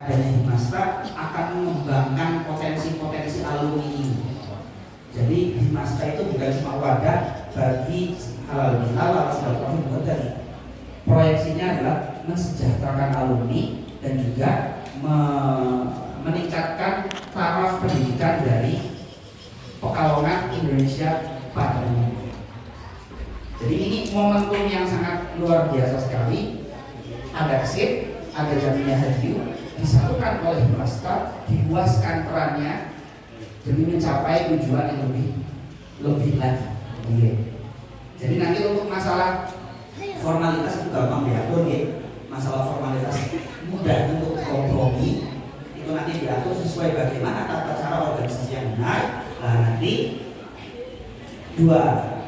adanya Himastra akan mengembangkan potensi-potensi alumni ini. Jadi Himastra itu bukan cuma wadah bagi halal bihalal silaturahmi, bukan. Proyeksinya adalah mensejahterakan alumni dan juga meningkatkan taraf pendidikan dari Pekalongan Indonesia pada umumnya. Jadi ini momentum yang sangat luar biasa sekali. Ada KSIP, ada Jamiyah Haji disatukan oleh Himastra, diluaskan perannya demi mencapai tujuan yang lebih lagi. Jadi nanti untuk masalah formalitas itu gampang diatur, ya. Masalah formalitas mudah untuk kompromi itu nanti diatur sesuai bagaimana tata cara organisasi yang benar. Nah nanti dua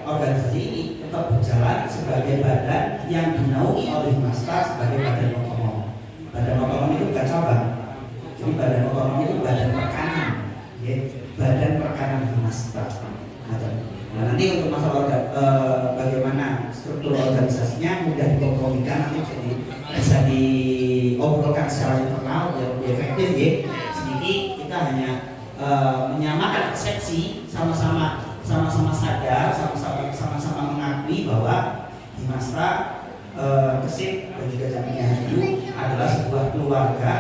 organisasi ini tetap berjalan sebagai badan yang dinaungi oleh Himastra sebagai badan otonom. Badan otonom itu bukan cabang. Jadi badan otonom itu badan rekanan, ya. Badan rekanan Himastra. Nah nanti untuk masalah bagaimana struktur organisasinya mudah dikompromikan, nanti bisa diobrolkan secara internal yang lebih efektif, ya. Sedikit kita hanya menyamakan persepsi, sama-sama sadar, sama-sama mengakui bahwa Himastra, KSIP dan juga Jamiyah Haji adalah sebuah keluarga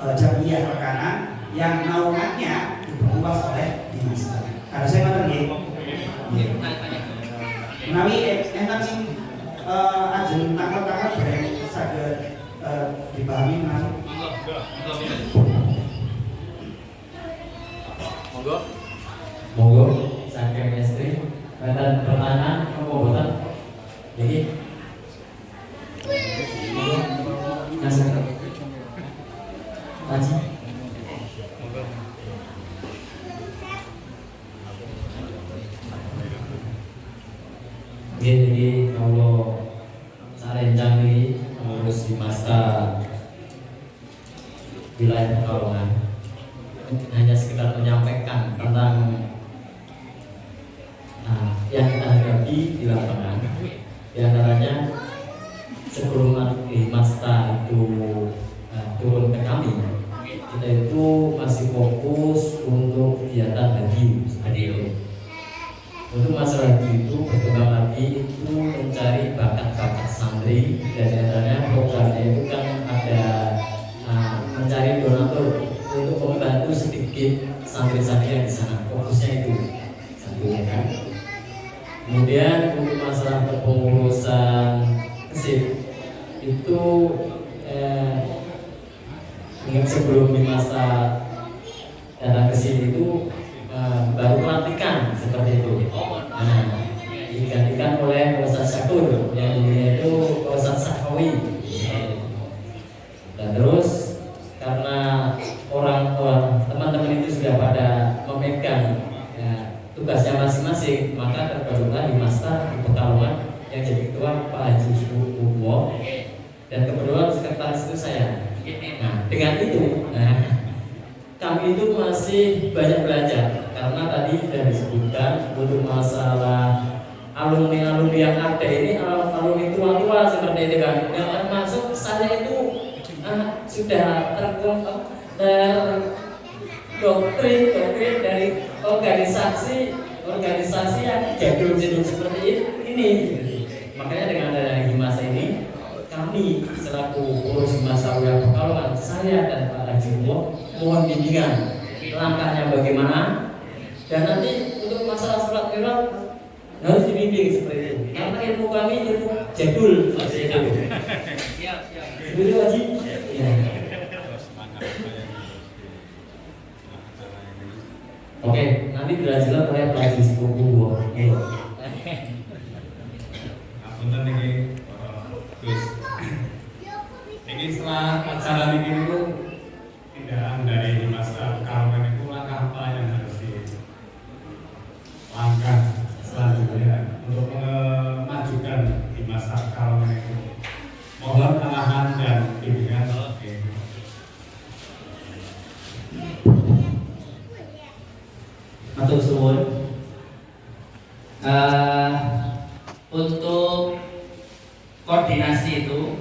Jamiyah rekanan yang naungannya diperluas oleh Himastra. Ada saya ngerti, ya. Menawi enak sih ajeng tanggal-tanggal bareng saged dipahami menawi. Monggo, saking istri, dan pertanyaan pembobotan. Jadi, nasib, Haji. Jadi kalau sarencang ini mengurus Himastra wilayah Pekalongan, hanya sekedar menyampaikan tentang yang kita hadapi di lapangan. Di antaranya sebelum Himastra itu turun ke kami, kita itu masih fokus untuk kegiatan haji seperti itu. Untuk masalah haji itu berkembang lagi itu mencari bakat-bakat santri, dan di antaranya programnya itu kan ada mencari donatur untuk membantu sedikit santri-santri yang di sana. Fokusnya itu satunya kan. Kemudian untuk masalah kepengurusan KSIP itu sebelum di masa datang ke sini itu baru pelantikan seperti itu. Nah, digantikan oleh Ustaz Syakur yang dulunya itu Ustaz Sakawi. Dan terus karena orang-orang teman-teman itu sudah pada memegang tugasnya masing-masing, maka terbarulah Himastra di Pekalongan yang jadi ketua Pak Haji Sukuwo, dan kebetulan sekretaris itu saya. Nah, dengan itu, kami itu masih banyak belajar, karena tadi sudah disebutkan untuk masalah alumni-alumni yang ada ini, alumni tua-tua seperti itu kan, yang termasuk saya itu sudah terdoktrin dari organisasi yang jadul-jadul seperti ini. Makanya dengan adanya Himastra ini, kami selaku pengurus Himastra wilayah Pekalongan, saya dan Pak Haji mohon bimbingan langkahnya bagaimana, dan nanti untuk masalah surat viral harus dibimbing seperti itu, karena ilmu kami ilmu jadul seperti itu. Begitu Haji? Ya. Oke, nanti dilanjutkan oleh Pak Haji Sukuwo. Punten niki Gus. Ini setelah acara ini itu tindakan dari Himastra Pekalongan itu langkah apa yang harus dilangkah selanjutnya untuk memajukan Himastra Pekalongan itu? Mohon arahan dan bimbingan. Matur suwun. Untuk koordinasi itu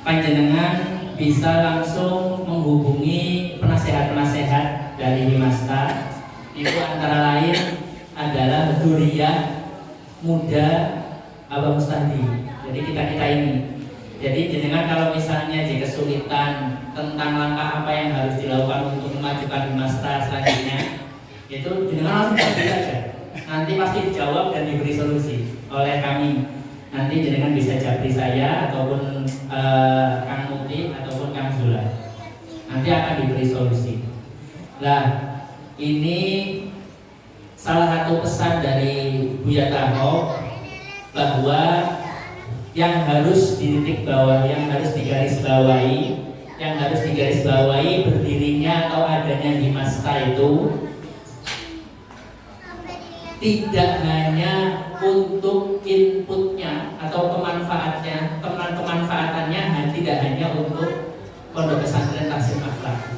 panjenengan bisa langsung menghubungi penasehat-penasehat dari Himasta. Itu antara lain adalah Dzurriyyah Muda Abah Mustadi. Jadi kita ini. Jadi jenengan kalau misalnya jadi kesulitan tentang langkah apa yang harus dilakukan untuk memajukan Himasta selanjutnya, itu jenengan langsung japri saja. Nanti pasti dijawab dan diberi solusi oleh kami. Nanti jenengan bisa japri saya ataupun Kang Muti ataupun Kang Zula. Nanti akan diberi solusi. Nah, ini salah satu pesan dari Buya Taho bahwa yang harus dititik bawah, yang harus digarisbawahi berdirinya atau adanya Himasta itu tidak hanya untuk inputnya atau kemanfaatannya tidak hanya untuk Pondok Pesantren Tahsin Akhlak,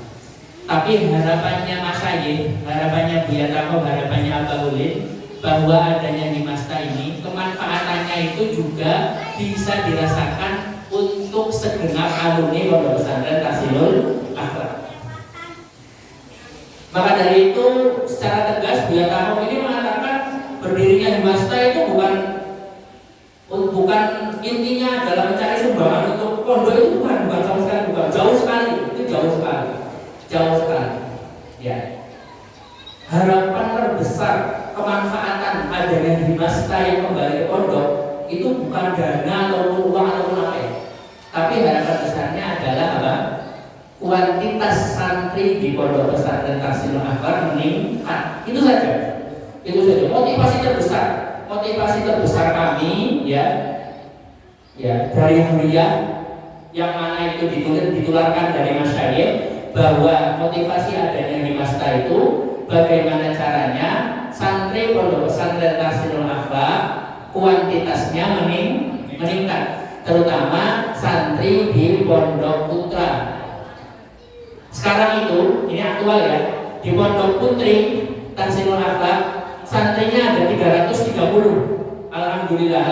tapi harapannya Masyayikh, harapannya Buya Taho, harapannya Abah Ulin bahwa adanya Himasta ini kemanfaatannya itu juga bisa dirasakan untuk segenap alumni Pondok Pesantren Tahsinul Akhlak. Maka dari itu secara tegas Buya Taho ini mengatakan berdirinya Himasta itu bukan intinya adalah mencari sumbangan untuk pondok, itu bukan sama sekali, bukan, jauh sekali. Ya. Harapan terbesar kemanfaatan adanya Himasta yang kembali ke pondok itu bukan dana atau uang ataupun apa ya, tapi harapan besarnya adalah apa? Kuantitas santri di Pondok Pesantren Tahsinul Akhlak meningkat. Itu saja. Motivasi terbesar kami ya dari Dzurriyyah yang mana itu ditularkan dari Masyayikh, bahwa motivasi adanya Himasta itu bagaimana caranya santri Pondok Pesantren Tahsinul Akhlak kuantitasnya meningkat, terutama santri di Pondok Putra. Sekarang itu, ini aktual ya, di Pondok Putri Tahsinul Akhlak santrinya ada 330. Alhamdulillah.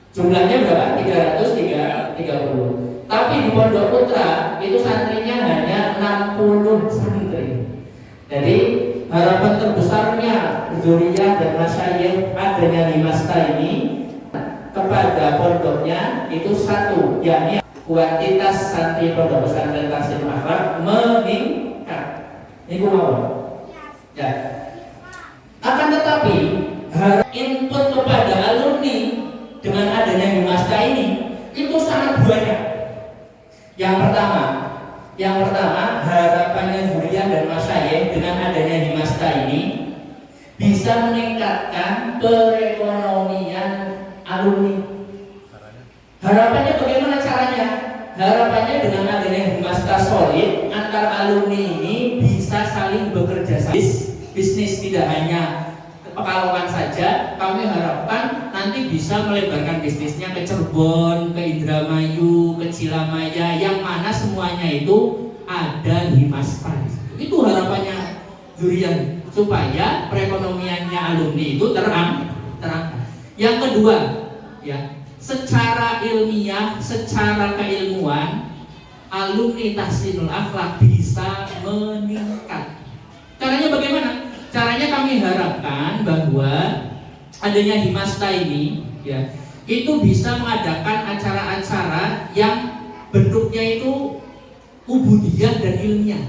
Jumlahnya berapa? 330. Tapi di Pondok Putra itu santrinya hanya 60 santri. Jadi harapan terbesarnya Dzurriyyah dan Masyayikh adanya Himasta ini kepada pondoknya itu satu, yakni kuantitas santri Pondok Pesantren Tahsinul Akhlak meningkat. Ini mau ya. Akan tetapi input kepada alumni dengan adanya Himasta ini itu sangat banyak. Yang pertama harapannya Dzurriyyah dan Masyayikh dengan adanya Himasta ini bisa meningkatkan perekonomian alumni. Harapannya bagaimana caranya? Harapannya dengan adanya Himasta solid antar alumni ini bisa saling bekerja sama. Bisnis tidak hanya Pekalongan saja, kami harapkan nanti bisa melebarkan bisnisnya ke Cirebon, ke Indramayu, ke Cilamaya, yang mana semuanya itu ada Himasta. Itu harapannya Dzurriyyah, supaya perekonomiannya alumni itu terang. Yang kedua, ya, secara ilmiah, secara keilmuan, alumni Tahsinul Akhlak bisa meningkat. Caranya bagaimana? Caranya kami harapkan bahwa adanya Himasta ini, ya, itu bisa mengadakan acara-acara yang bentuknya itu ubudiyah dan ilmiah.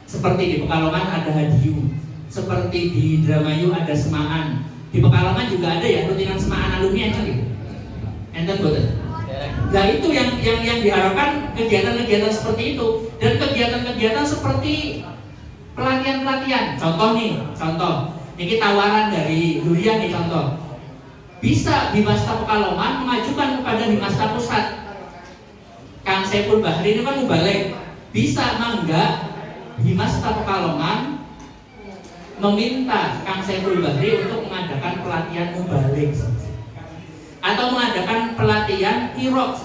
Seperti di Pekalongan ada Hadiyu, seperti di Indramayu ada Semaan. Di Pekalongan juga ada ya rutinan Semaan alumni enten boten. Nah itu yang diharapkan, kegiatan-kegiatan seperti itu, dan kegiatan-kegiatan seperti pelatihan. Contoh, ini tawaran dari Dzurriyyah nih, contoh. Bisa Himasta Pekalongan mengajukan kepada Himasta Pusat. Kang Saiful Bahri ini kan mubalik. Bisa mangga Himasta Pekalongan meminta Kang Saiful Bahri untuk mengadakan pelatihan mubalik atau mengadakan pelatihan kirok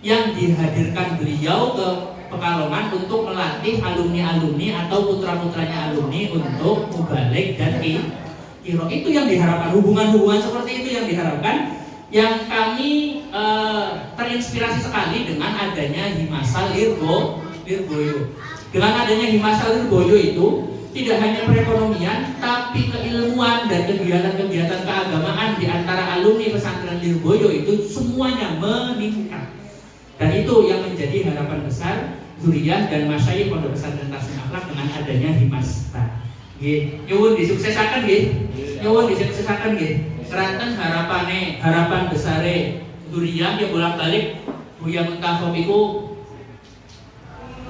yang dihadirkan beliau ke Pekalongan untuk melatih alumni-alumni atau putra-putranya alumni untuk mubalik dan kirok. Itu yang diharapkan, hubungan-hubungan seperti itu yang diharapkan, yang kami terinspirasi sekali dengan adanya Himasa Lirboyo. Dengan adanya Himasa Lirboyo itu tidak hanya perekonomian, tapi keilmuan dan kegiatan-kegiatan keagamaan di antara alumni pesantren Lirboyo itu semuanya meningkat. Dan itu yang menjadi harapan besar Zuriyah dan Masyayikh Pondok Pesantren Tahsin Akhlak dengan adanya Himasta. Nyuwun disuksesaken nggih. Nyuwun disuksesaken nggih. Keranten harapan besare Zuriyah yang bolak-balik Buya Muntahop iku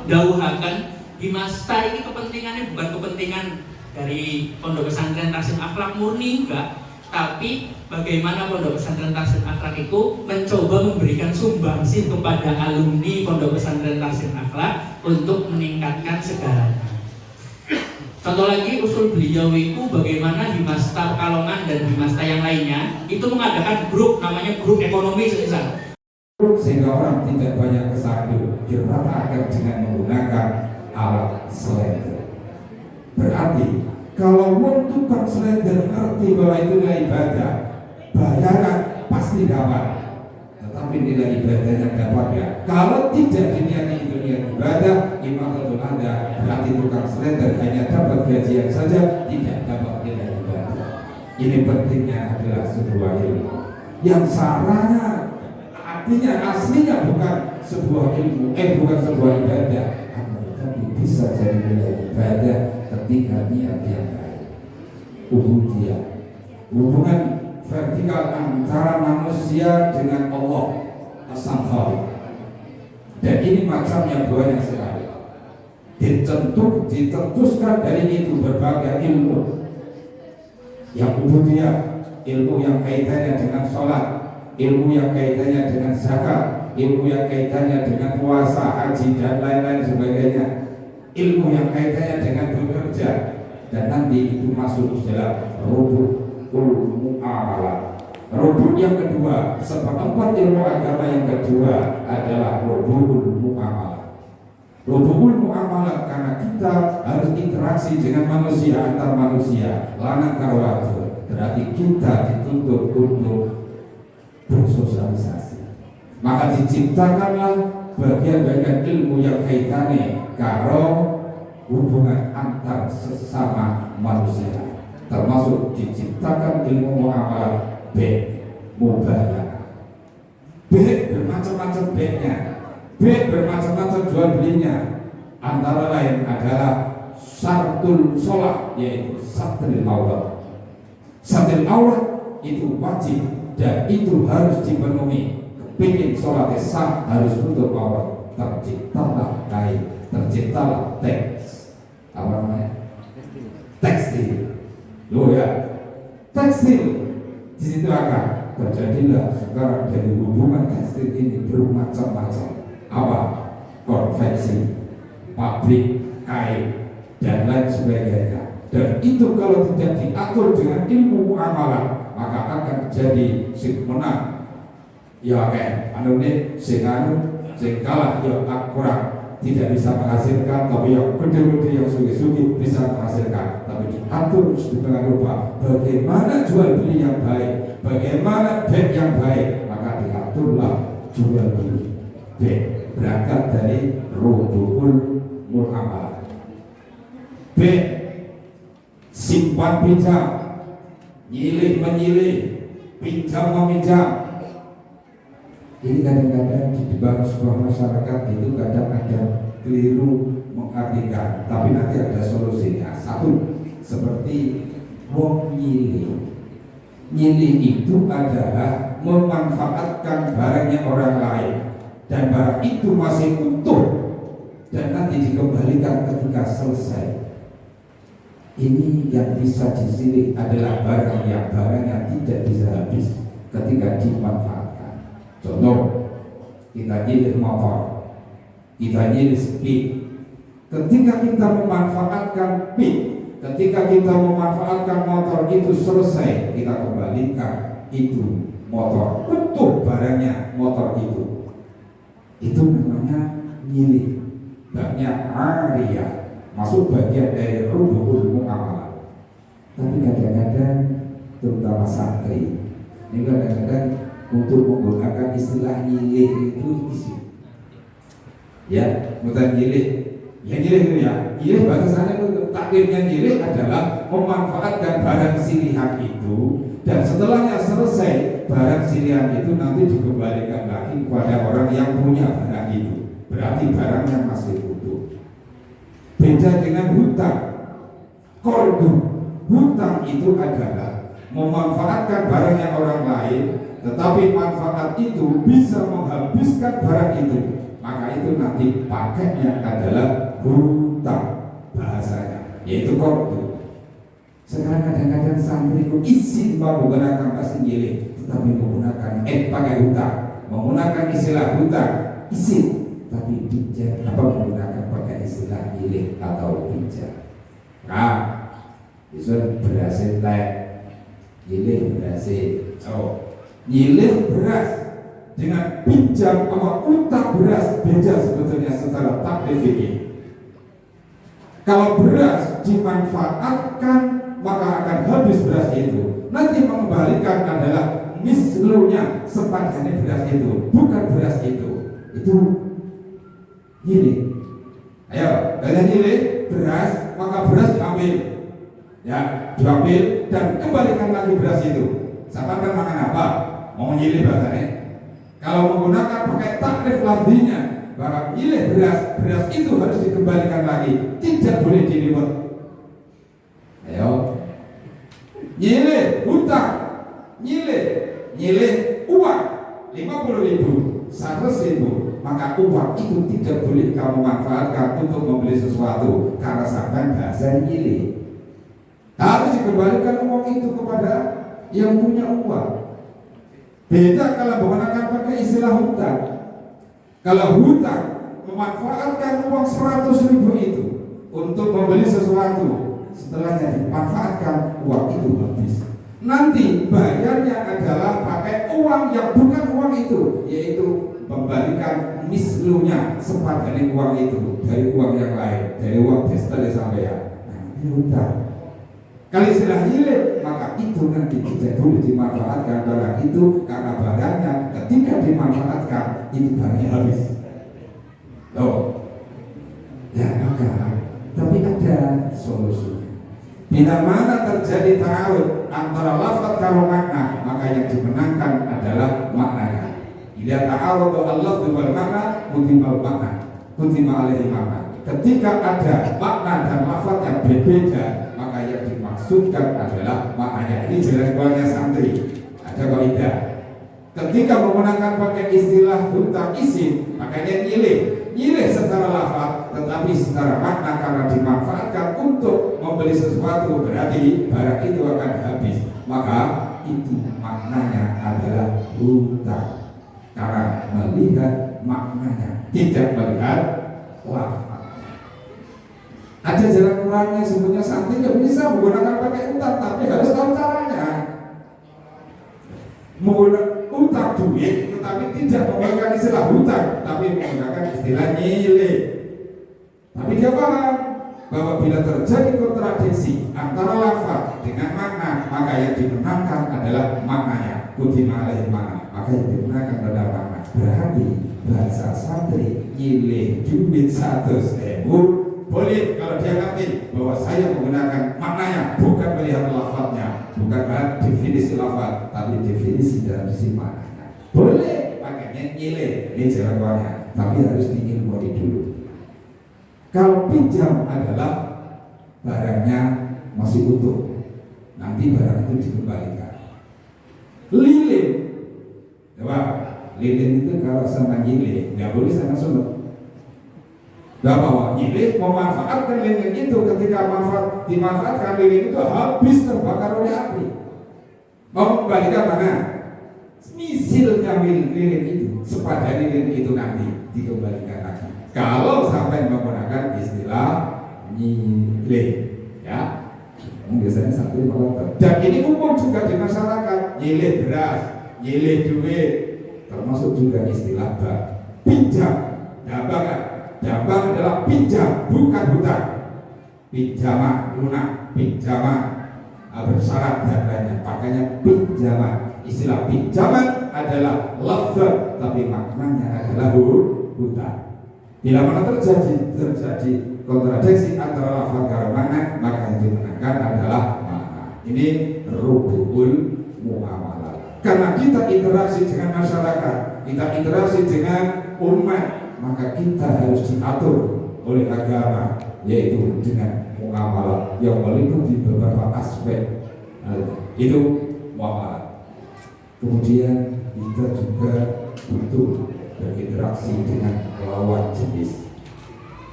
dawuhaken Himasta ini kepentingannya bukan kepentingan dari Pondok Pesantren Tahsin Akhlak murni enggak, tapi bagaimana Pondok Pesantren Tahsin Akhlak itu mencoba memberikan sumbangsi kepada alumni Pondok Pesantren Tahsin Akhlak untuk meningkatkan segalanya. Contoh lagi usul beliau itu bagaimana Himasta Pekalongan dan Himasta yang lainnya itu mengadakan grup namanya grup ekonomi semisal. Sehingga orang tidak banyak kesandung diratakan dengan menggunakan alat selender. Berarti kalau mau tukang selender ngerti bahwa itu nilai ibadah, bayaran pasti dapat. Tetapi nilai ibadahnya dapat ya. Kalau tidak diniati itu niat ibadah, imatul ada berarti tukang selender hanya dapat gajian saja, tidak dapat nilai ibadah. Ini pentingnya adalah sebuah ilmu yang sarana artinya aslinya bukan sebuah ilmu, bukan sebuah ibadah, tapi bisa jadi nilai ibadah ketika niat yang baik. Ubudiyah, hubungan vertikal antara manusia dengan Allah As-Samad. Dan ini macamnya banyak sekali. Ditentuskan dari itu berbagai ilmu. Yang ubudiyah, ilmu yang kaitannya dengan sholat, ilmu yang kaitannya dengan zakat, ilmu yang kaitannya dengan puasa, haji dan lain-lain sebagainya, ilmu yang kaitannya dengan bekerja, dan nanti itu masuk di dalam rubukul mu'amalah. Rubuk yang kedua, seperempat ilmu agama yang kedua adalah rubukul mu'amalah. Rubukul mu'amalah karena kita harus interaksi dengan manusia, antar manusia, lanang karo wadon. Berarti kita dituntut untuk bersosialisasi. Maka diciptakanlah bagian-bagian ilmu yang kaitannya karo hubungan antar sesama manusia, termasuk diciptakan ilmu muamalah B, mubayaah. B bermacam-macam B-nya, B bermacam-macam jual belinya. Antara lain adalah syartul sholat, yaitu satril aurat. Satril aurat itu wajib dan itu harus dipenuhi. Kepingin sholatnya sah harus tutup aurat. Terciptalah kain, terciptalah teks, apa namanya? Tekstil. Loh ya, tekstil. Di situ akan terjadilah sekarang dari hubungan tekstil ini bermacam-macam. Apa? Konveksi, pabrik, kain, dan lain sebagainya. Dan itu kalau tidak diatur dengan ilmu muamalah, maka akan jadi sing menang ya kayak anu nih sing kalah ya kurang, tidak bisa menghasilkan. Tapi yang gede-gede yang sugi-sugi bisa menghasilkan. Tapi diatur dengan rupa bagaimana jual beli yang baik, bagaimana bed yang baik, maka diaturlah jual beli bed berangkat dari rubukul muamalah. B, simpan pinjam, nyilih menyilih, pinjam meminjam. Ini kadang-kadang di dalam sebuah masyarakat itu kadang-kadang keliru mengartikan, tapi nanti ada solusinya. Satu, seperti wong nyilih. Nyilih itu adalah memanfaatkan barangnya orang lain dan barang itu masih utuh dan nanti dikembalikan ketika selesai. Ini yang bisa disilih adalah barang yang barangnya tidak bisa habis ketika dimanfaatkan. Contoh, kita nyilih motor, kita nyilih speed. Ketika kita memanfaatkan speed, ketika kita memanfaatkan motor itu selesai, kita kembalikan itu motor utuh barangnya motor itu. Itu namanya nyilih. Babnya ariyah, masuk bagian dari rubukul muamalah. Tapi kadang-kadang terutama santri ini kadang-kadang untuk menggunakan istilah nyilih itu isi. Ya, bukan nyilih. Ya nyilih itu ya. Nyilih batasannya itu takdirnya nyilih adalah memanfaatkan barang silihan itu dan setelahnya selesai barang silihan itu nanti dikembalikan lagi kepada orang yang punya barang itu. Berarti barangnya masih utuh. Beda dengan hutang. Kordu. Hutang itu adalah memanfaatkan barangnya orang lain, tetapi manfaat itu bisa menghabiskan barang itu. Maka itu nanti pakainya adalah hutang bahasanya, yaitu kordu. Sekarang kadang-kadang santri itu izin menggunakan bahasa nyilih, tetapi menggunakan pakai hutang, menggunakan istilah hutang, izin, tapi bijak menggunakan pakai istilah nyilih atau bijak. Nah, itu berhasil teh, nyilih berhasil. Nyilih beras dengan pinjam sama utang beras beda sebetulnya secara takdir fikih. Kalau beras dimanfaatkan maka akan habis beras itu. Nanti mengembalikan adalah mislunya sepadannya beras itu, bukan beras itu. Itu nyilih. Ayo, kalian nyilih beras, maka beras diambil, ya, diambil dan kembalikan lagi beras itu. Siapa kan makan apa? Mau nyilih bahasanya. Kalau menggunakan pakai takrif lafzinya, bahwa nyilih beras, beras itu harus dikembalikan lagi, tidak boleh diliwat. Ayo, nyilih hutang, nyilih uang 50.000, 100.000, maka uang itu tidak boleh kamu manfaatkan untuk membeli sesuatu karena sampai bahasa nyilih. Harus dikembalikan uang itu kepada yang punya uang. Beda kalau menggunakan pakai istilah hutang. Kalau hutang memanfaatkan uang 100.000 itu untuk membeli sesuatu, setelahnya dimanfaatkan uang itu habis. Nanti bayarnya adalah pakai uang yang bukan uang itu, yaitu membalikan mislunya sepadan uang itu dari uang yang lain, dari uang pesta sampai nah, ini hutang. Kalau istilah nyilih, maka itu nanti tidak boleh dimanfaatkan barang itu karena barangnya ketika dimanfaatkan itu barangnya habis. Loh, ya maka, tapi ada solusinya. Bila mana terjadi ta'arud antara lafaz kalau makna, maka yang dimenangkan adalah maknanya. Bila ta'arud al-lafz wal makna, kutimal makna, kutimal alaihi makna. Ketika ada makna dan lafaz yang berbeda, maka yang dimaksudkan adalah maknanya. Ini jalan keluarnya santri. Ada kaidah. Ketika menggunakan pakai istilah hutang isim, makanya nyilih secara lafaz, tetapi secara makna karena dimanfaatkan untuk membeli sesuatu, berarti barang itu akan habis. Maka itu maknanya adalah hutang karena melihat maknanya, tidak melihat lafaz. Ada jalan keluarnya, sebetulnya santri nggak bisa menggunakan pakai utang, tapi harus tahu caranya. Menggunakan utang duit, tetapi tidak menggunakan istilah hutang, tapi menggunakan istilah nyilih. Tapi dia paham bahwa bila terjadi kontradiksi antara lafaz dengan makna, maka yang dimenangkan adalah maknanya. Kutima alaihi makna, maka yang dimenangkan adalah makna. Berarti bahasa santri nyilih duit 100.000 boleh kalau dia ngerti bahwa saya menggunakan maknanya, bukan melihat lafaznya, bukan melihat definisi lafaz, tapi definisi dalam sisi maknanya. Boleh pakainya nyilih, ini jalan keluarnya, tapi harus diilmui dulu. Kalau pinjam adalah barangnya masih utuh, nanti barang itu dikembalikan. Lilin, coba lilin itu kalau sama nyilih nggak boleh sama sunut. Bahwa nyilih memanfaatkan lilin itu, ketika dimanfaatkan lilin itu habis terbakar oleh api. Mau kembalikan mana? Misilnya lilin itu, sepadan lilin itu nanti dikembalikan lagi. Kalau sampai menggunakan istilah nyilih, ya, biasanya santri melontar. Dan ini umum juga di masyarakat, nyilih beras, nyilih duit, termasuk juga istilah pinjam, dambangan. Jambang adalah pinjam, bukan hutang. Pinjaman lunak, pinjaman bersyarat dan lainnya. Makanya pinjaman, istilah pinjaman adalah lafaz, tapi maknanya adalah hutan. Bila mana terjadi kontradiksi antara lafaz dan makna, maka yang dimenangkan adalah makna. Ini rubuhul muamalah. Karena kita interaksi dengan masyarakat, kita interaksi dengan umat, maka kita harus diatur oleh agama, yaitu dengan muamalah yang meliputi beberapa aspek. Itu muamalah. Kemudian kita juga butuh berinteraksi dengan lawan jenis,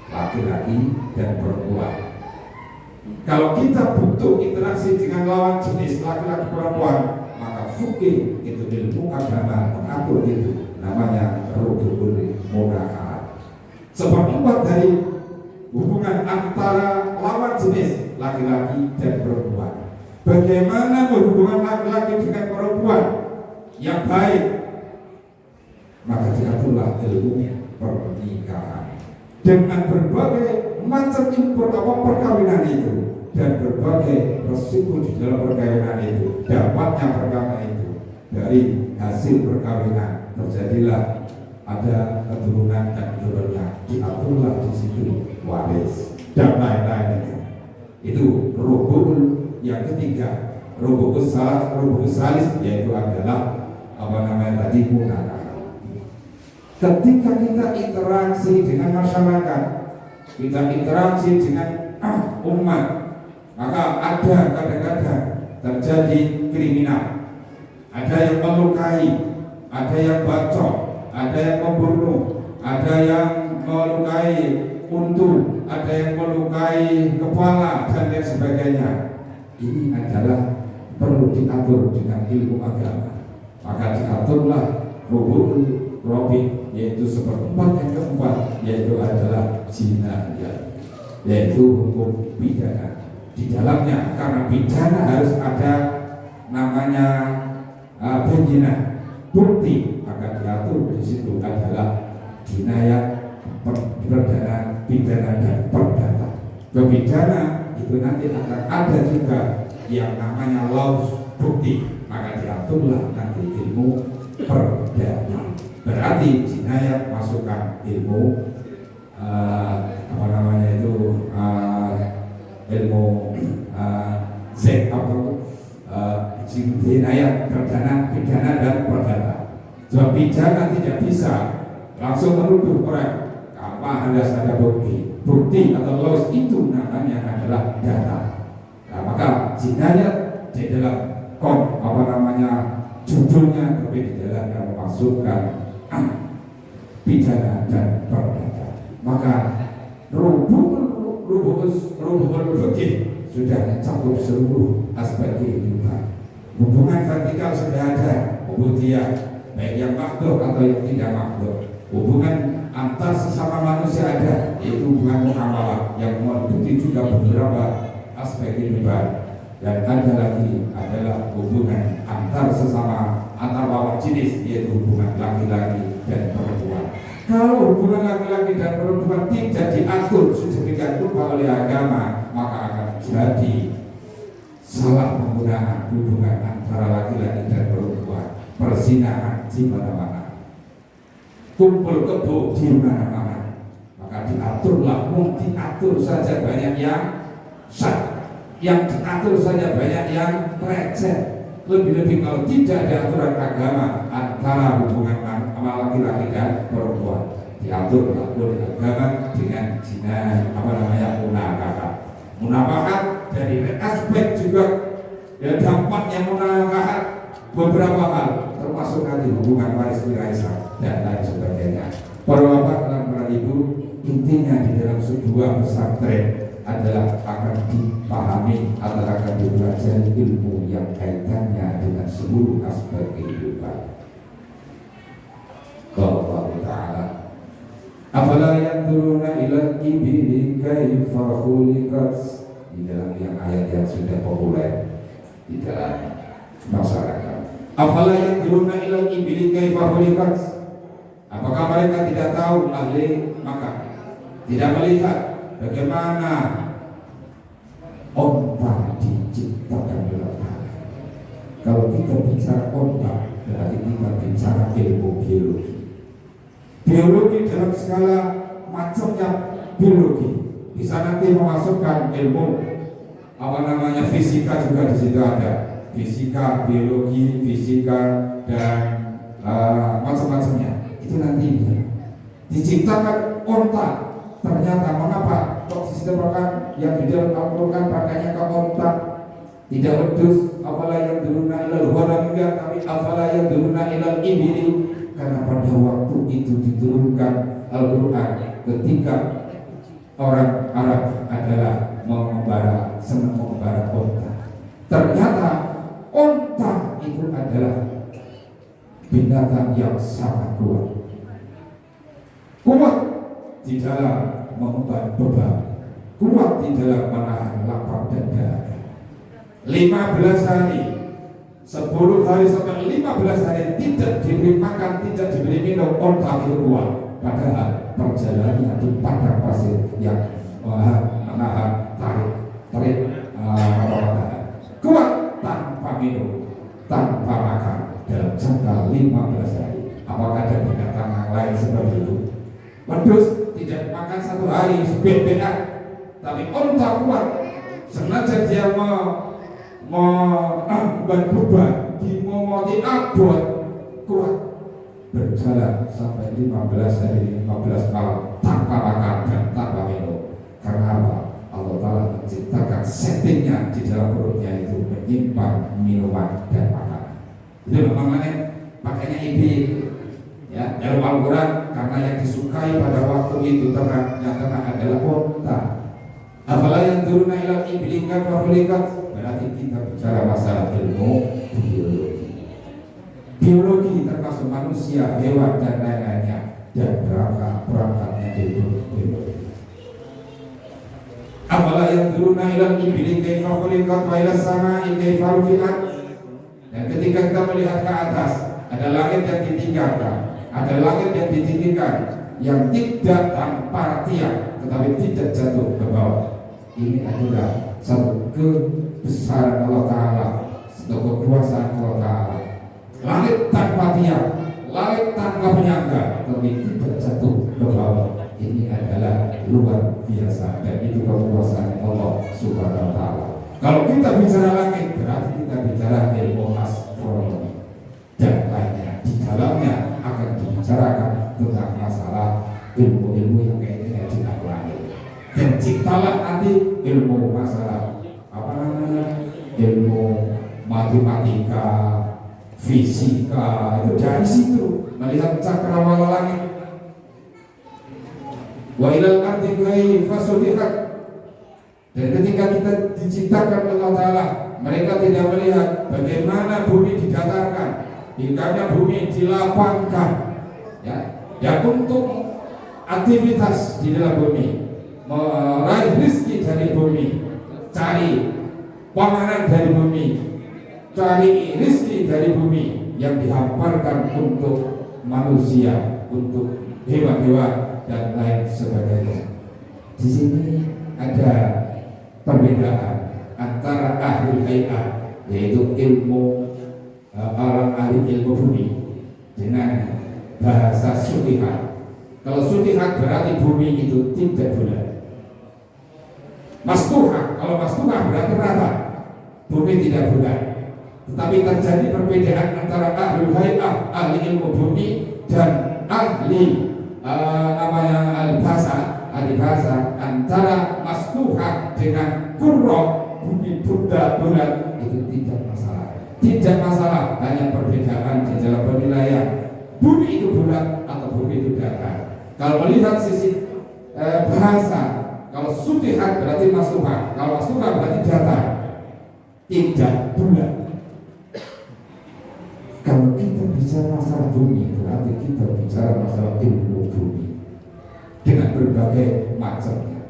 laki-laki dan perempuan. Kalau kita butuh interaksi dengan lawan jenis laki-laki perempuan, maka fikih itu ilmu agama mengatur itu, namanya rukun munakat. Seperempat dari hubungan antara lawan jenis laki-laki dan perempuan. Bagaimana hubungan laki-laki dengan perempuan yang baik? Maka diaturlah ilmu pernikahan dengan berbagai macam perkawinan itu dan berbagai resiko di dalam perkawinan itu, dapatnya perkawinan itu. Dari hasil perkawinan terjadilah ada keturunan dan keturunannya, diaturlah di situ waris dan lain-lainnya. Itu rukun yang ketiga, rukun salis, yaitu adalah tadi munakat. Ketika kita interaksi dengan masyarakat, kita interaksi dengan umat, maka ada kadang-kadang terjadi kriminal, ada yang melukai, ada yang bacok, ada yang membunuh, ada yang melukai untu, ada yang melukai kepala dan lain sebagainya. Ini adalah perlu diatur dengan ilmu agama. Maka diaturlah rukun robin, yaitu seperempat yang keempat, yaitu adalah jinayah, yaitu hukum pidana. Di dalamnya karena pidana harus ada namanya bayyinah, bukti, maka diatur di situ adalah jinayah, perdana, pidana dan perdata. Pidana itu nanti akan ada juga yang namanya laus, bukti, maka diaturlah nanti ilmu perdana. Berarti jinayah masukkan ilmu ilmu jinayah, perdana, pidana dan perdata. Sebab pidana tidak bisa langsung menuduh orang tanpa harus ada bukti. Bukti atau laus itu namanya adalah data. Nah, maka jinayah di dalam judulnya, tapi di dalamnya memasukkan pidana dan perdata. Maka rubul fikih sudah mencakup seluruh aspek kehidupan. Hubungan vertikal sudah ada, ubudiyah, baik yang makhluk atau yang tidak makhluk. Hubungan antar sesama manusia ada, yaitu hubungan muamalah yang meliputi juga beberapa aspek kehidupan. Dan ada lagi adalah hubungan antar lawan jenis, yaitu hubungan laki-laki dan perempuan. Kalau hubungan laki-laki dan perempuan tidak diatur sedemikian rupa oleh agama, maka akan jadi salah penggunaan hubungan antara laki-laki dan perempuan, perzinahan di mana-mana, kumpul kebo di mana-mana. Maka diaturlah, diatur saja banyak yang sah, yang diatur saja banyak yang receh. Lebih-lebih kalau tidak ada aturan agama antara hubungan laki-laki dan perempuan, diatur oleh agama dengan munafakat dari aspek juga ya, dampaknya munafakat beberapa hal, termasuk nanti hubungan waris warisan dan lain sebagainya. Para bapak dan para ibu, intinya di dalam sebuah pesantren adalah akan dipahami atau akan dipelajari ilmu yang kaitannya dengan seluruh aspek kehidupan. Allah Ta'ala, afala yanzuruna ilal ibili kaifa khuliqat, di dalam yang ayat yang sudah populer di dalam masyarakat. Afala yanzuruna ilal ibili kaifa khuliqat, apakah mereka tidak tahu ahli maka tidak melihat bagaimana onta diciptakan oleh Allah. Kalau kita bicara onta, berarti kita bicara ilmu biologi. Biologi dalam segala macamnya biologi. Bisa nanti memasukkan ilmu apa namanya fisika juga di situ ada. Fisika, biologi, fisika dan macam-macamnya. Itu nanti diciptakan onta. Ternyata mengapa kok sistem makan yang di dalam Al-Quran pakainya ke onta? Tidak wedus, afala yang duruna ilal ghanam, tapi afala yang duruna ilal ibili. Karena pada waktu itu diturunkan Al-Quran ketika orang Arab adalah senang mengembara onta. Ternyata onta itu adalah binatang yang sangat kuat di dalam mengemban beban, kuat di dalam menahan lapar dan dahaga. 15 hari, 10 hari sampai 15 hari tidak diberi makan, tidak diberi minum, onta itu kuat. Padahal perjalanannya di padang pasir yang menahan tarik kuat tanpa minum, tanpa makan dalam jangka 15 hari. Apakah ada binatang yang lain seperti itu? Wedus tidak makan 1 hari sebentar, tapi onta kuat. Sengaja dia beban dimomoti abot kuat, berjalan sampai 15 hari 15 malam tanpa makan dan tanpa minum. Karena apa? Allah Ta'ala menciptakan settingnya di dalam perutnya itu menyimpan minuman dan makanan. Itu namanya pakainya ibil ya dalam Al-Quran, karena yang disukai pada waktu itu ternak adalah onta. Afala yang turuna ilal ibli kaifa khuliqat. Berarti kita bicara masalah ilmu biologi termasuk manusia, hewan dan lain-lainnya, dan perangkatnya ilmu biologi. Afala yang turuna ilal ibli kaifa khuliqat wa ilas sama'i kaifa rufi'at. Dan ketika kita melihat ke atas, ada langit yang ditinggalkan, ada langit yang ditinggikan, yang tidak tanpa tiang tetapi tidak jatuh ke bawah. Ini adalah satu kebesaran Allah Ta'ala, satu kekuasaan Allah Ta'ala. Langit tanpa tiang, langit tanpa penyangga, tapi tidak jatuh ke bawah. Ini adalah luar biasa, dan itu kekuasaan Allah Subhanahu Wa Ta'ala. Kalau kita bicara langit, berarti kita bicara ilmu astronomi dan lainnya. Di dalamnya akan dibicarakan tentang masalah ilmu-ilmu yang kaitannya dengan langit. Dan ciptalah nanti ilmu masalah ilmu matematika, fisika, itu dari situ melihat cakrawala langit. Wa ilal ardi kaifa sudihat. Dan ketika kita diciptakan Allah Ta'ala, mereka tidak melihat bagaimana bumi didatarkan, hingga bumi dilapangkan ya, dan untuk aktivitas di dalam bumi, meraih rezeki dari bumi, cari panganan dari bumi, cari rezeki dari bumi yang dihamparkan untuk manusia, untuk hewan-hewan dan lain sebagainya. Di sini ada perbedaan antara ahli hayat, yaitu ilmu orang ahli ilmu bumi, dengan bahasa sutihat. Kalau sutihat berarti bumi itu tidak bulat. Mastuhah, kalau mastuhah berarti rata, bumi tidak bulat. Tetapi terjadi perbedaan antara ahli hayat, ahli ilmu bumi, dan ahli ahli bahasa, antara mastuhah dengan kurroh, bumi bulat itu tidak masalah, hanya perbedaan di dalam penilaian bumi itu bulat atau bumi itu datar. Kalau melihat sisi bahasa, kalau sutihat berarti mastuhah, kalau mastuhah berarti datar, tidak bulat. Kalau kita bicara masalah bumi, berarti kita bicara masalah ilmu bumi dengan berbagai macamnya.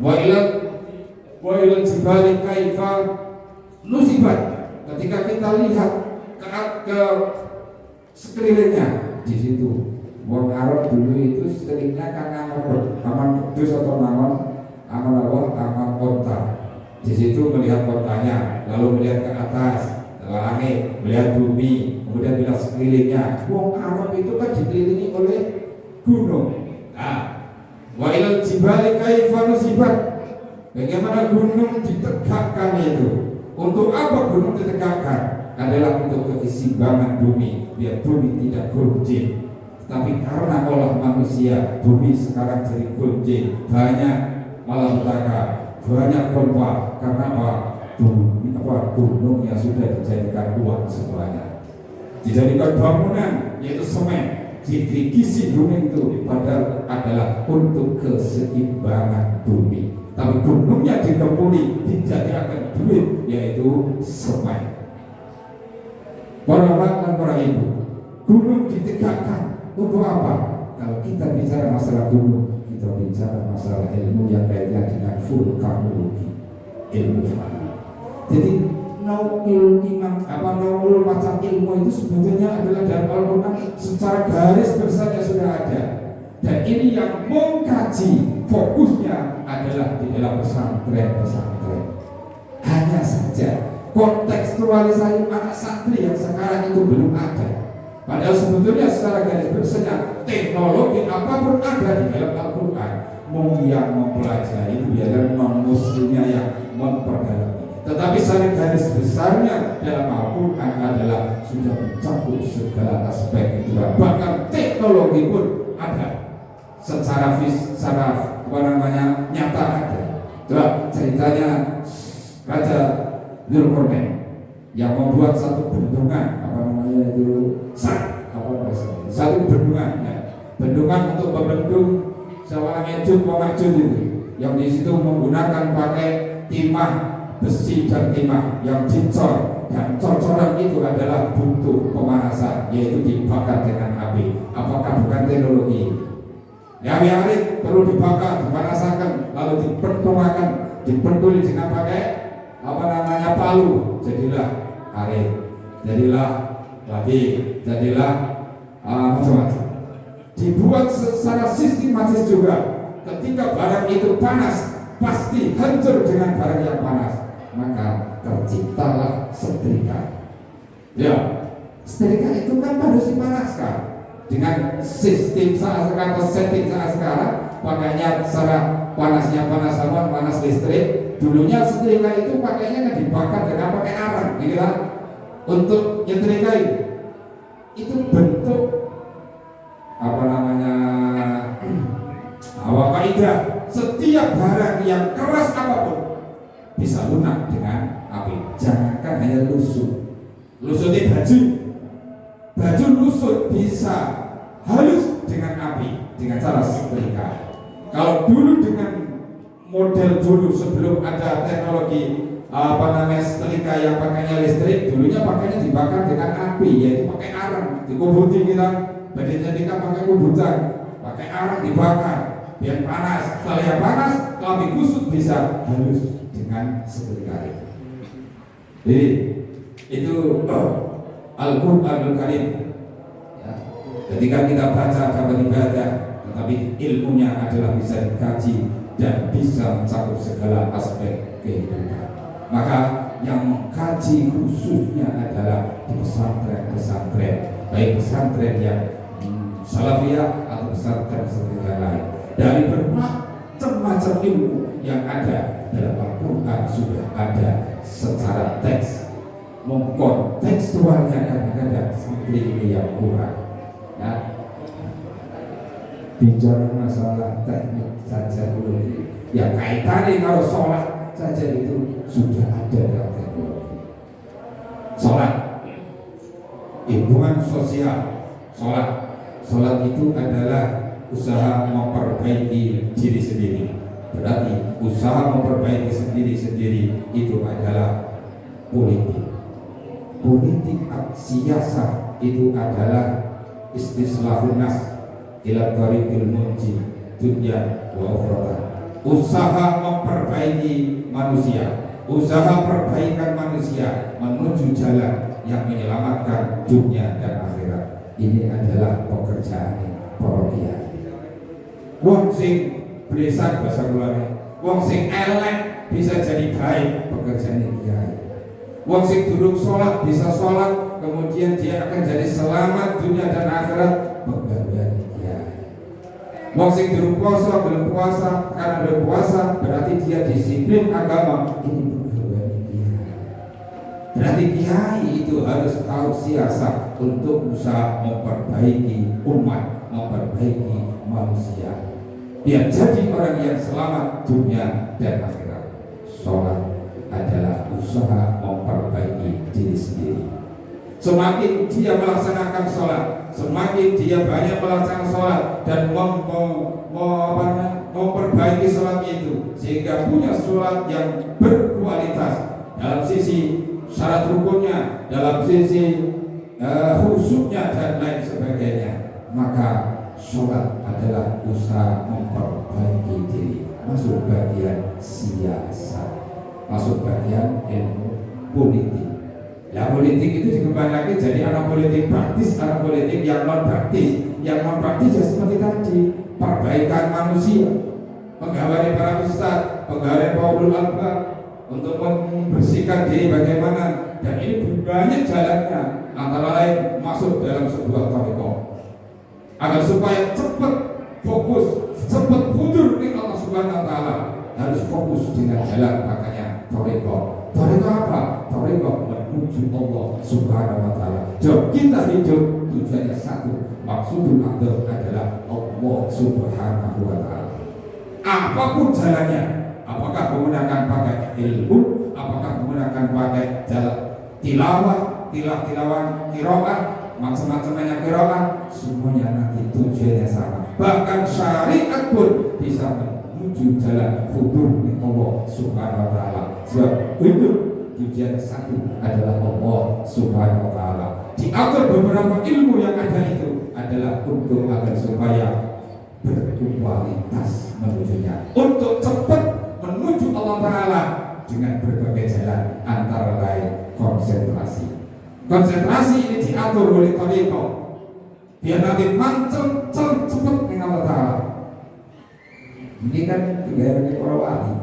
Wa ilal jibali kaifa nusibat. Ketika kita lihat ke sekelilingnya, di situ wong Arab dulu itu sekelilingnya kan aman kudus atau aman onta. Di situ melihat ontanya, lalu melihat ke atas, langit, melihat bumi, kemudian melihat sekelilingnya. Wong Arab itu kan dikelilingi oleh gunung. Nah, wa ilal jibali kaifa nusibat. Bagaimana gunung ditegakkan itu? Untuk apa gunung ditegakkan? Adalah untuk keseimbangan bumi, biar bumi tidak gonjing. Tapi karena olah manusia, bumi sekarang jadi gonjing, banyak malapetaka, banyak korban. Karena apa? Gunung yang sudah dijadikan uang semuanya, dijadikan bangunan yaitu semen, digrigisi gunung itu padahal adalah untuk keseimbangan bumi. Tapi gunungnya digempuri, dijadikan duit yaitu semen. Para bapak dan para ibu, gunung ditegakkan untuk apa? Kalau kita bicara masalah gunung, kita bicara masalah ilmu yang kaitannya dengan vulkanologi, ilmu falak. Jadi naul macam ilmu itu sebetulnya adalah dalam Al-Quran secara garis besarnya sudah ada. Dan ini yang mengkaji fokusnya adalah di dalam pesantren. Hanya saja kontekstualisasi anak santri yang sekarang itu belum ada. Padahal sebetulnya secara garis besarnya teknologi apapun ada di dalam Al-Quran. Mau yang mempelajari biarlah non-muslimnya yang memperdalam. Tetapi secara garis besarnya dalam Al-Quran adalah sudah mencakup segala aspek itu. Bahkan teknologi pun ada secara nyata ada. Coba ceritanya Raja Zulkarnain yang membuat satu bendungan satu bendungan ya. Bendungan untuk membendung seorang Ya'juj wa Ma'juj itu, yang di situ menggunakan pakai timah besi dan timah yang dicor, dan cor-coran itu adalah butuh pemanasan, yaitu dibakar dengan api. Apakah bukan teknologi? Ya, arit perlu dibakar, dipanaskan, lalu dipentulakan, dipentuli dengan pakai palu, jadilah arit, jadilah lagi, jadilah macam-macam. Dibuat secara sistematis juga. Ketika barang itu panas, pasti hancur dengan barang yang panas. Maka terciptalah setrika. Ya, setrika itu kan harus dipanaskan dengan sistem saat sekarang atau setting saat sekarang. Pakainya secara panasnya panas sama panas listrik. Dulunya setrika itu pakainya kan dibakar dengan pakai arang, gitu kan? Untuk nyetrika itu bentuk kaidah. Setiap barang yang keras apapun bisa lunak dengan api. Jangankan hanya lusut ini baju lusut bisa halus dengan api dengan cara setrika. Kalau dulu dengan model dulu sebelum ada teknologi setrika yang pakainya listrik, dulunya pakainya dibakar dengan api, yaitu pakai arang, dikubuti kita, badan setrika pakai kubutan, pakai arang dibakar biar panas. Setelah yang panas, kalau api kusut bisa halus dengan setrika itu. Jadi itu Al-Quranul Karim ya. Ketika kita baca dapat ibadah, tetapi ilmunya adalah bisa dikaji dan bisa mencakup segala aspek kehidupan. Maka yang mengkaji khususnya adalah di pesantren-pesantren, baik pesantren yang salafiyah atau pesantren yang lain. Dari bermacam-macam ilmu yang ada dalam Al-Quran sudah ada secara teks. Mengkontekstualnya kadang-kadang seperti ini yang kurang ya. Bicara masalah teknik saja dulu, ya kaitannya kalau sholat saja itu sudah ada dalam teknologi. Sholat, hubungan sosial, sholat itu adalah usaha memperbaiki diri sendiri. Berarti usaha memperbaiki sendiri itu adalah politik. Politik siasah itu adalah istislahun nas ila tariqil munji dunya wa ukhra. Usaha memperbaiki manusia, usaha perbaikan manusia menuju jalan yang menyelamatkan dunia dan akhirat. Ini adalah pekerjaan para kiai. Wong sing blesak bahasa Kulone, wong sing elek bisa jadi baik, pekerjaan kiai. Wong sing durung sholat bisa sholat, kemudian dia akan jadi selamat dunia dan akhirat. Pegawai dia. Wong sing durung puasa belum puasa, karena belum puasa berarti dia disiplin agama. Ini pegawai dia. Berarti kiai itu harus tahu siasat untuk usaha memperbaiki umat, memperbaiki manusia, biar jadi orang yang selamat dunia dan akhirat. Sholat adalah usaha memperbaiki diri sendiri. Semakin dia melaksanakan sholat, semakin dia banyak melaksanakan sholat dan memperbaiki sholat itu, sehingga punya sholat yang berkualitas dalam sisi syarat rukunnya, dalam sisi khusyuknya dan lain sebagainya, maka sholat adalah usaha memperbaiki diri. Masuk bagian siasat, masuk bagian ilmu politik. Ya, politik itu dikembangkan lagi jadi anak politik praktis, anak politik yang non praktis. Yang non praktis ya seperti tadi, perbaikan manusia, pegawai para ustaz, pegawai para ulul albab, untuk membersihkan diri bagaimana. Dan ini banyak jalannya, antara lain masuk dalam sebuah thariqah, agar supaya cepat fokus, cepat mundur di Allah Subhanahu wa taala, harus fokus dengan jalan. Makanya thariqah. Thariqah apa? Thariqah menuju Allah Subhanahu wa taala. Jawab kita hidup tujuannya satu, maksudul abdul adalah Allah Subhanahu wa taala. Apapun jalannya, apakah menggunakan pakai ilmu, apakah menggunakan pakai jalan tilawah, qiraah, macam-macamnya qiraah, semuanya nanti tujuannya sama. Bahkan syariat pun bisa menuju jalan futur di Allah Subhanahu wa taala. Sebab hidup tujuan satu adalah Allah Subhanahu wa taala. Diatur beberapa ilmu yang ada itu adalah untuk agar supaya berkualitas menujunya, untuk cepat menuju Allah taala dengan berbagai jalan, antara lain konsentrasi. Konsentrasi ini diatur oleh thariqah, biar nanti mancem cepat dengan Allah taala. Ini kan gaya para wali.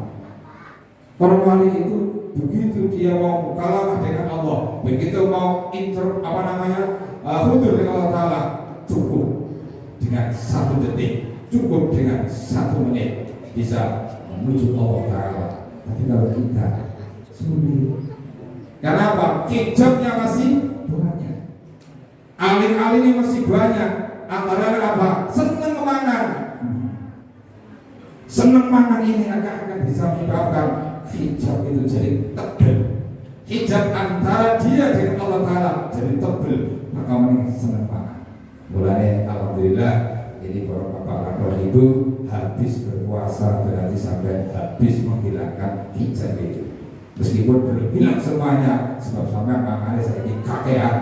Para wali itu begitu dia mau mukalamah dengan Allah, begitu mau hudur dengan Allah taala, cukup dengan 1 detik, cukup dengan 1 menit bisa menuju Allah taala. Tapi kalau kita sulit, karena apa? Hijabnya masih banyak, alih-alihnya masih banyak. Antara apa? Senang makan ini akan bisa menyebabkan hijab itu jadi tebal. Hijab antara dia dengan Allah taala jadi tebal, maka ini senang makan. Mulai alhamdulillah ini para bapak dan ibu habis berpuasa berarti sampai habis menghilangkan hijab itu. Meskipun belum hilang semuanya, sebab sampai makannya saya ini kakean.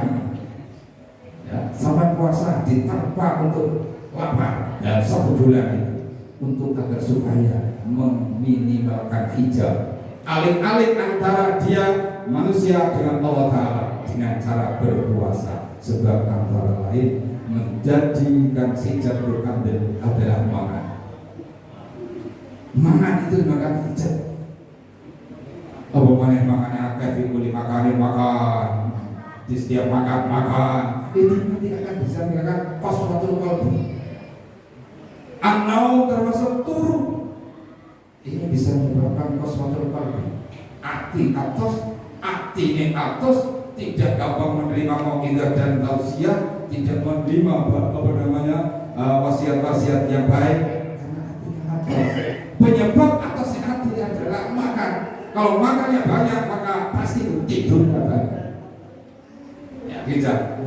Ya, sampai puasa diterpa untuk lapar dalam 1 bulan itu, untuk agar supaya meminimalkan hijab. Alih-alih antara dia manusia dengan Allah taala dengan cara berpuasa, sebab antara lain menjadikan hijab berkandil adalah makan. Makan itu makan hijab. Apa makannya akeh fikuli makan di setiap makan itu nanti akan bisa meningkatkan qaswatul qalbi. Anau termasuk turun, ini bisa menyebabkan qaswatul qalbi. Ati atas tidak gampang menerima mau'izah dan tausiah, tidak menerima wasiat-wasiat yang baik, karena hatinya atas. Penyebab atasnya hati adalah makan. Kalau makannya banyak maka pasti tidurnya banyak. Ya kita,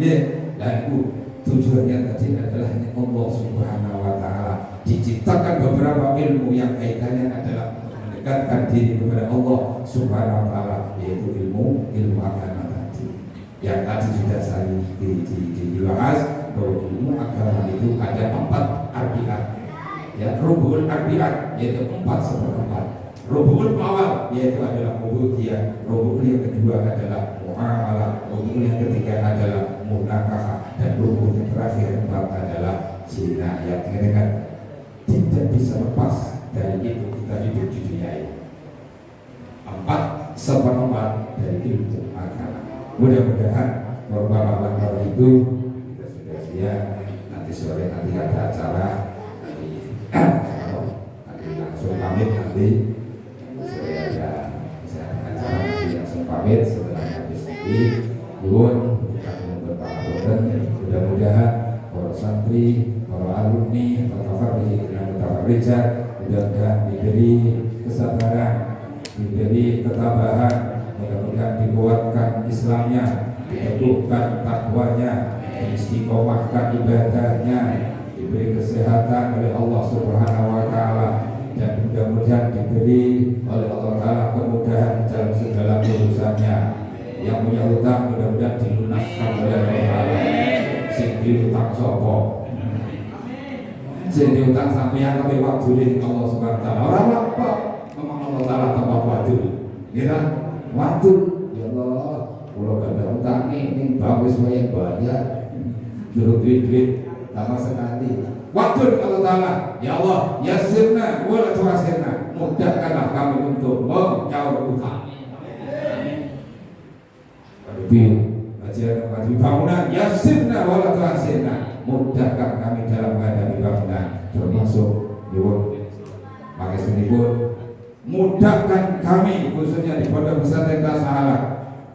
dan itu tujuannya tadi adalah Allah Subhanahu wa taala. Diciptakan beberapa ilmu yang kaitannya adalah mendekatkan diri kepada Allah Subhanahu wa taala, yaitu ilmu agama tadi. Yang tadi sudah saya dibahas bahwa ilmu agama itu ada 4 arbiat. Ya, rubul arbiat yaitu 4/4. Rubul awal yaitu adalah ubudiyah, rubul yang kedua adalah muamalah, rubul yang ketiga adalah munakahah, dan rubul yang terakhir 4 adalah zina. Ya, kan tidak bisa lepas dari itu kita hidup di dunia ini. 4/4 dari ilmu anak-anak. Mudah-mudahan beberapa hal itu kita sudah siap. Nanti sore nanti ada acara, nanti langsung pamit nanti sore ada acara nanti langsung pamit setelah habis ini. Nuwun kami untuk para boten, mudah-mudahan para santri, para alumni, para tafarij dan tafarija mudah-mudahan diberi kesabaran, diberi ketabahan, mudah-mudahan dikuatkan Islamnya, diteguhkan takwanya, diistiqomahkan ibadahnya, diberi kesehatan oleh Allah Subhanahu wa taala, dan mudah-mudahan diberi oleh Allah taala kemudahan dalam segala urusannya. Yang punya utang mudah-mudahan dilunaskan oleh Allah taala. Sing diutang sapa? Sing diutang sampeyan tapi waktu Allah Subhanahu wa taala. Ora apa memang Allah taala tambah waktu. Ya, waktu. Ya Allah, kalau gak ada utang ini bagus saya bayar. Juruk duit tambah sekali. Waktu Allah taala. Ya Allah, yassirna wa la tu'assirna. Mudahkanlah kami untuk menyaur utang. Kajian bangunan yassirna wa la tu'assirna. Mudahkan kami dalam menghadapi bangunan, termasuk nyuwun pangestunipun mudahkan kami khususnya di Pondok Pesantren Tasahalak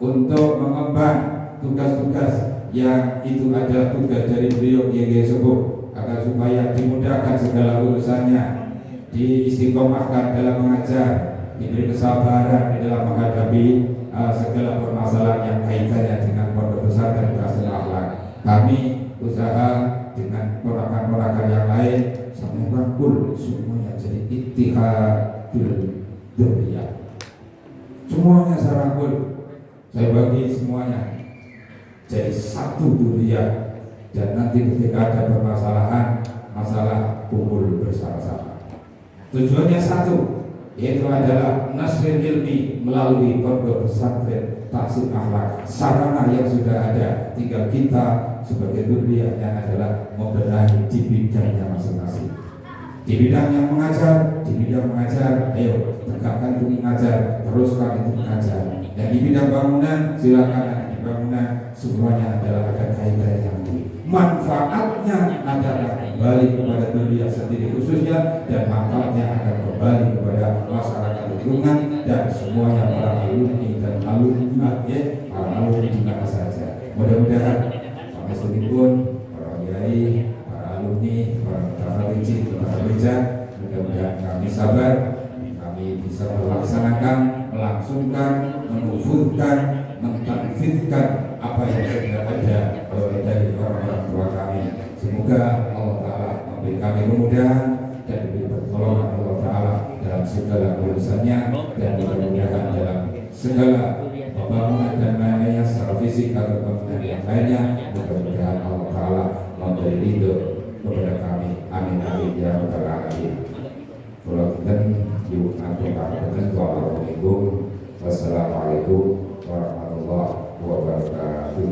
untuk mengemban tugas-tugas yang itu ada tugas dari beliau YG Sepuh, agar supaya dimudahkan segala urusannya, diistiqomahkan dalam mengajar, diberi kesabaran di dalam menghadapi segala permasalahan yang kaitannya dengan Pondok Pesantren Tasahalak. Kami usaha dengan ponakan-ponakan yang lain sampai rangkul semuanya jadi ittihadul dzurriyyah. Semuanya saya rangkul, saya bagi semuanya jadi satu dzurriyyah, dan nanti ketika ada permasalahan masalah kumpul bersama-sama. Tujuannya satu, yaitu adalah nasrul ilmi melalui Pondok Pesantren Tahsin Akhlak. Sarana yang sudah ada, tinggal kita sebagai dzurriyyahnya adalah membenahi di bidangnya masing-masing. Di bidang yang mengajar, di bidang mengajar, ayo tegakkan itu mengajar, teruskan itu mengajar. Dan di bidang bangunan, silakan di bangunan semuanya adalah ada kaitan yang tinggi. Manfaatnya adalah kembali kepada dzurriyyah sendiri khususnya, dan manfaatnya akan kembali kepada masyarakat lingkungan dan semuanya para alumni dan alumni, para alumni di mana saja. Mudah-mudahan sampai sedipun para kiai, para alumni, para tafarij, tafarija, mudah-mudahan kami sabar, kami bisa melaksanakan, melangsungkan, menufurkan, mentanfidkan apa yang sudah ada dari orang-orang tua kami. Semoga Allah Ta'ala memberi kami kemudahan dan diberi pertolongan Allah Ta'ala dalam segala urusannya, dan mudah-mudahan dalam segala pembangunan dan lainnya secara fisik atau pembangunan yang lainnya, mudah-mudahan Allah Ta'ala memberi ridho kepada kami. Amin amin ya rabbal alamin. Kalau kita yuk nanti Assalamualaikum warahmatullahi wabarakatuh.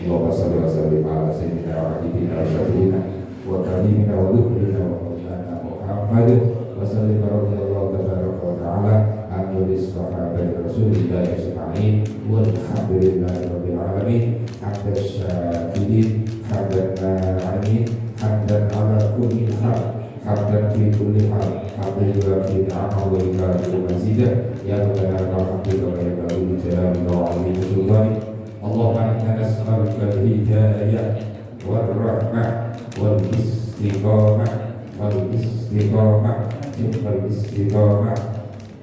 Allahumma shalli wa sallim ala sayyidina wa habibina wa syafiina wa karimina wa dhukrina wa maulana Muhammad wa sallim radhiyallahu tabaraka wa ta'ala an tulis sahabati Rasulillah ajma'in walhamdulillahi rabbil alamin. Hamdan syakirin, hamdan na'amin, hamdan ala kulli hal, hamdan fi kulli hal, hamdan yuafi ni'amahu wa yukafi'u mazidah. Ya rabbana alhamdulillah wa ya baru jalali wa azimi sultani. Allahumma inna nas'aluka al-hidayah wal rahmah wal istiqamah wal istiqamah wal istiqamah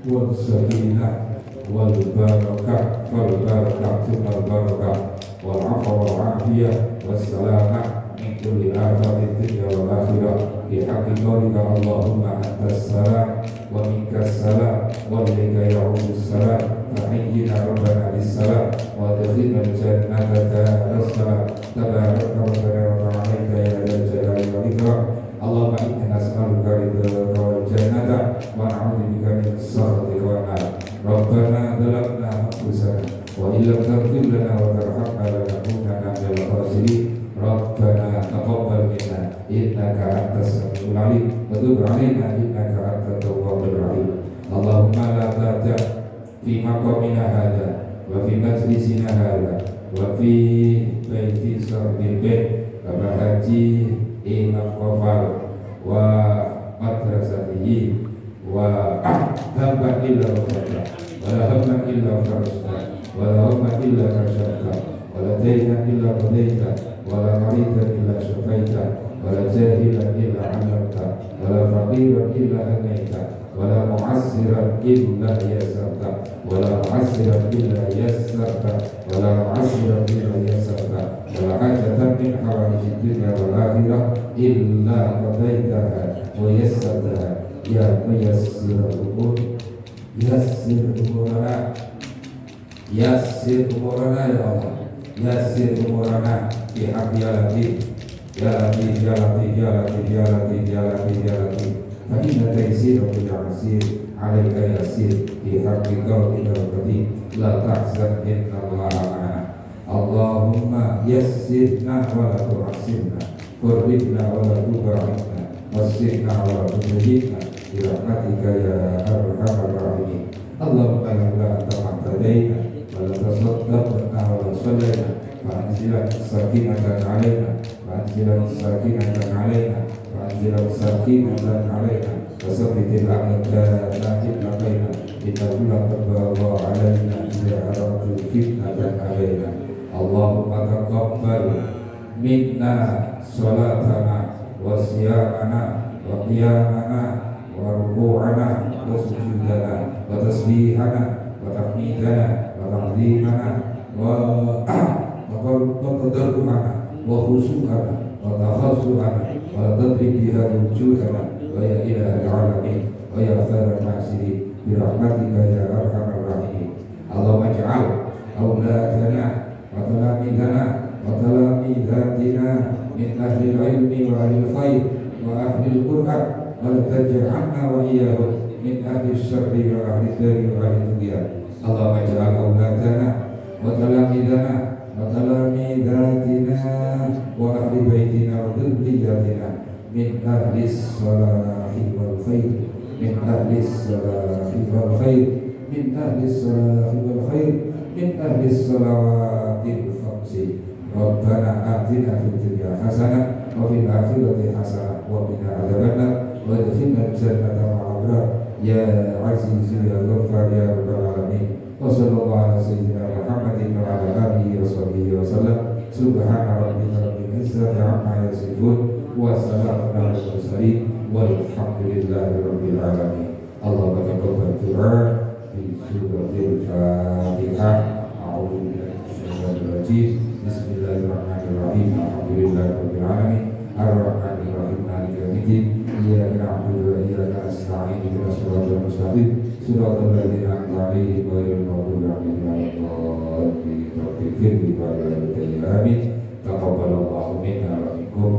wal sakinah wal barakah wal barakah wal barakah wal afwa wal afiyah was salamah min kulli afatin dunya wal akhirah bi haqqi qaulika Allahumma antas salam wa minkas salam wa ilaika ya'udus salam. Fahiyyina rabbana bis-salam wa adkhilna al-jannata dar-salam. Tabaraka rabbana wa ta'ala ya dzal jalali wal ikram. Allahumma inna nas'aluka ridhaka wal jannata wa na'udzu bika min sakhatika wan nar. Rabbana dzalamna anfusana wa illam taghfir lana wa tarhamna lanakunanna minal khasirin. Rabbana taqabbal minna innaka antas samiul alim wa tub 'alaina innaka antat tawwabur rahim. Allahumma la maqamina hadha wa fi majlisina hadha wa fi baiti sarbil bait Bapak Haji Imam Qafal wa madrasatihi wa hamdan illa wafata wa la hamdan illa farasta wa la hamdan illa karshata wa la daynan illa qadaita wa la maridan illa syafaita wa la jahilan illa alamta wa la faqiran illa agnaita wa la mu'assiran illa yasarta wa la mu'assiran illa yassarta wa la mu'assiran illa yassarta wa la hajatan min hawaijid dunya wal akhirah illa qadaitaha wa yassartaha ya muyassirul umur yassir umurana yassir umurana ya Allah yassir umurana bi haqqi ya latif ya latif ya latif ya latif ya latif ya latif ya latif fa inna taysira bil asir alayka yassir bi haqqi qawlika al-qadim la tahzan inna Allah ma'ana Allahumma yassirna wa la tu'assirna qurribna wa la tubaridna wasirna wa la tujhidna birahmatika ya arhamar rahimin Allahumma la tamahtadaina wa la tasaddaqna wa la sallaina wa anzilan sakinatan alaina wa anzilan sakinatan alaina wa anzilan sakinatan alaina wa sabbitil aqdana laqaina inna tabarra alaina ya rabbul fitnatan alaina Allahumma taqabbal minna salatana wa siyamana wa qiyamana وركوعنا وسجودنا وتسبيحنا وتحميدنا وتعظيمنا وتضرعنا وخشوعنا وتخشعنا وتضرب بها وجوهنا ويا إله العالمين ويا خير الناصرين برحمتك يا أرحم الراحمين اللهم اجعل أولادنا وتلاميذنا وتلاميذاتنا من أهل العلم وأهل الخير وأهل القرآن ولا تجعلنا وإياهم من أهل الشر وأهل الدار وأهل الطغيان اللهم اجعل أولادنا وتلاميذنا وتلاميذاتنا وأهل بيتنا وذرياتنا من أهل الصلاح والخير من أهل الصلاح والخير من أهل الصلاح والخير من أهل الصلوات الخمس ربنا آتنا في الدنيا حسنة وفي الآخرة حسنة وقنا عذاب النار وادخلنا الجنة مع الأبرار يا عزيز يا غفار يا رب العالمين وصلى الله على سيدنا محمد وعلى آله وصحبه وسلم سبحان ربك رب العزة عما يصفون وسلام على المرسلين والحمد لله رب العالمين اللهم تقبل الدعاء في سورة الفاتحة أعوذ بالله من الشيطان الرجيم بسم الله الرحمن الرحيم الحمد لله رب العالمين الرحمن الرحيم مالك يوم الدين إياك نعبد وإياك نستعين اهدنا الصراط المستقيم صراط الذين أنعمت عليهم غير المغضوب عليهم ولا الضالين رب اغفر لي ولوالدي آمين تقبل الله منا ومنكم